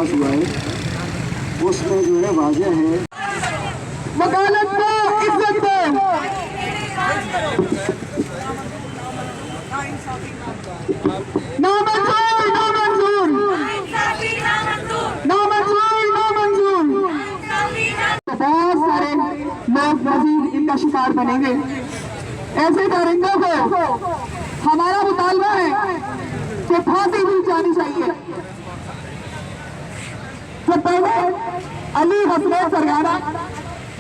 पास हुआ है उसमें जो है वाज़ेह है वकालत को इज्जत दो। नामंजूर नामंजूर नामंजूर नामंजूर। बहुत सारे लोग मजीद इनका शिकार बनेंगे। ऐसे दरिंदों को हमारा मुतालबा है कि फांसी दी जानी चाहिए। तो पहले अली हसनैन सरगाना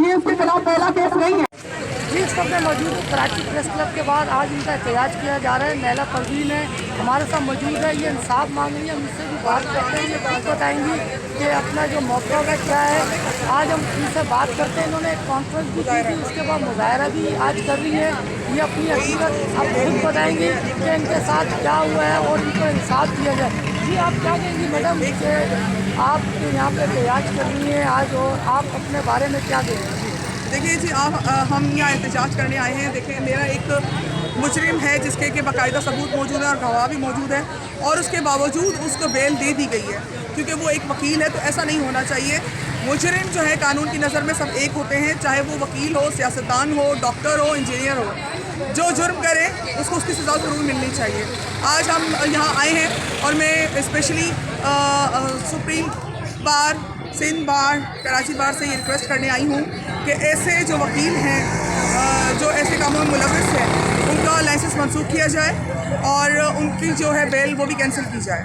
ये उसके खिलाफ पहला केस नहीं है। इस वक्त में मौजूद कराची प्रेस क्लब के बाद आज इनका एहतजाज किया जा रहा है। नैला परवीन है हमारे साथ मौजूद है, ये इंसाफ मांग रही है। हम इससे भी बात करते हैं, ये बात बताएंगी कि अपना जो मौका है क्या है। आज हम इनसे बात करते हैं। इन्होंने एक कॉन्फ्रेंस भी की थी, उसके बाद मुजाहरा भी आज कर रही है। ये अपनी हकीकत अब खुद बताएंगी कि इनके साथ क्या हुआ है और इनको इंसाफ दिया जाए। जी आप क्या कहेंगी मैडम कि आप यहाँ पे एहतजाज कर रही हैं आज, और आप अपने बारे में क्या कहेंगी? देखिए जी, हम यहाँ एहतजाज करने आए हैं। देखिए मेरा एक मुजरिम है जिसके के बाकायदा सबूत मौजूद है और गवाह भी मौजूद है, और उसके बावजूद उसको बेल दे दी गई है क्योंकि वो एक वकील है। तो ऐसा नहीं होना चाहिए। मुजरिम जो है कानून की नज़र में सब एक होते हैं, चाहे वो वकील हो, सियासतदान हो, डॉक्टर हो, इंजीनियर हो। जो जुर्म करे उसको उसकी सज़ा ज़रूर मिलनी चाहिए। आज हम यहाँ आए हैं और मैं स्पेशली सुप्रीम बार, सिंध बार, कराची बार से ये रिक्वेस्ट करने आई हूँ कि ऐसे जो वकील हैं जो ऐसे कामों में मुलविस हैं उनका लाइसेंस मंसूख किया जाए और उनकी जो है बेल वो भी कैंसिल की जाए।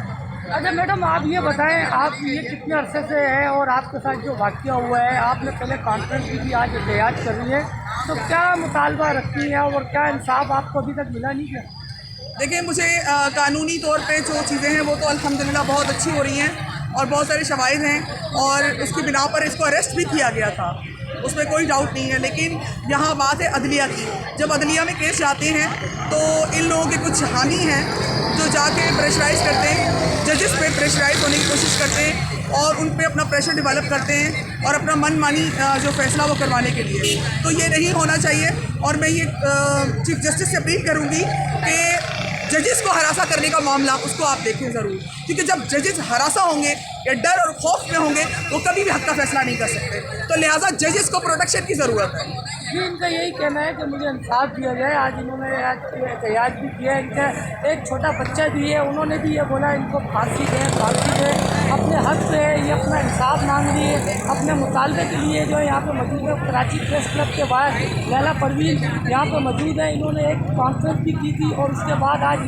अच्छा मैडम आप ये बताएं, आप ये कितने अरसे से है और आपके साथ जो वाक़या हुआ है, आपने पहले कॉन्फ्रेंस की थी, आज एहतजाज कर रही है, तो क्या मुतालबा रखती हैं और क्या इंसाफ आपको अभी तक मिला नहीं क्या? देखिए मुझे कानूनी तौर पे जो चीज़ें हैं वो तो अल्हम्दुलिल्लाह बहुत अच्छी हो रही हैं और बहुत सारे शवाहिद हैं और उसकी बिना पर इसको अरेस्ट भी किया गया था, उसमें कोई डाउट नहीं है। लेकिन यहाँ बात है अदलिया की। जब अदलिया में केस जाते हैं तो इन लोगों के कुछ हामी हैं जो जाके प्रेशराइज़ करते हैं, जजेस पे प्रेशराइज़ होने की कोशिश करते हैं और उन पे अपना प्रेशर डेवलप करते हैं और अपना मनमानी जो फैसला वो करवाने के लिए। तो ये नहीं होना चाहिए और मैं ये चीफ जस्टिस से अपील करूँगी कि जजेस को हरासा करने का मामला उसको आप देखें ज़रूर, क्योंकि जब जजेस हरासा होंगे या डर और खौफ में होंगे वो कभी भी हक का फैसला नहीं कर सकते। तो लिहाजा जजेस को प्रोटेक्शन की ज़रूरत है। जी इनका यही कहना है कि मुझे इंसाफ दिया जाए। आज इन्होंने एहतजाज भी किया है। इनका एक छोटा बच्चा भी है, उन्होंने भी ये बोला इनको फांसी दें, फांसी दें। अपने हक पे ये अपना इंसाफ मांग रही है, अपने मुतालबे के लिए जो यहाँ पे मौजूद है। कराची प्रेस क्लब के बाहर नैला परवीन यहाँ पे मौजूद है। इन्होंने एक कॉन्फ्रेंस भी की थी और उसके बाद आज